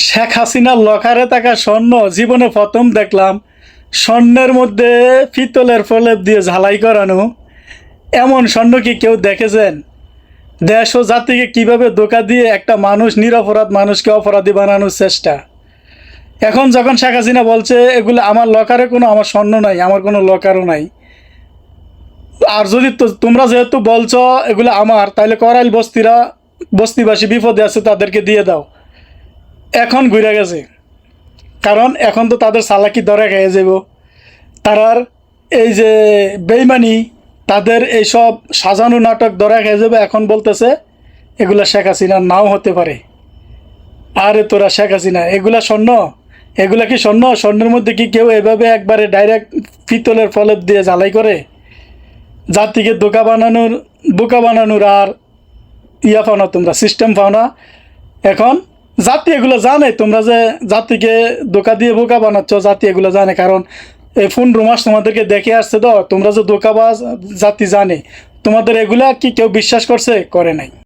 শেখ হাসিনার লকারে থাকা স্বর্ণ জীবনে প্রথম দেখলাম। স্বর্ণের মধ্যে পিতলের প্রলেপ দিয়ে ঝালাই করানো। এমন স্বর্ণ কি কেউ দেখেছেন? দেশ ও জাতিকে কিভাবে ধোঁকা দিয়ে একটা মানুষ, নিরপরাধ মানুষকে অপরাধী বানানোর চেষ্টা। এখন যখন শেখ হাসিনা বলছে এগুলো আমার লকারে আমার স্বর্ণ নাই, আমার কোনো লকারও নাই, আর যদি তোমরা যেহেতু বলছো এগুলো আমার, তাহলে করাইল বস্তিবাসী বিপদে আছে, তাদেরকে দিয়ে দাও। এখন ঘুরে গেছে, কারণ এখন তো তাদের চালাকি ধরে খেয়ে যাব। তারার এই যে বেইমানি, তাদের এইসব সাজানো নাটক ধরা খেয়ে যাবে। এখন বলতেছে এগুলা শেখ হাসিনার নাও হতে পারে। আরে তোরা শেখ হাসিনা, এগুলা স্বর্ণ? এগুলা কি স্বর্ণ? স্বর্ণের মধ্যে কি কেউ এভাবে একবারে ডাইরেক্ট পিতলের প্রলেপ দিয়ে ঝালাই করে? জাতিকে বোকা বানানোর আর ইয়া পাও না, তোমরা সিস্টেম পাও না। এখন জাতি এগুলো জানে, তোমরা যে জাতিকে ধোকা দিয়ে বোকা বানাচ্ছ, জাতি এগুলো জানে। কারণ এই 15 মাস তোমাদেরকে দেখে আসছে, তো তোমরা যে ধোকাবাজ জাতি জানে। তোমাদের এগুলা কি কেউ বিশ্বাস করছে? করে নাই।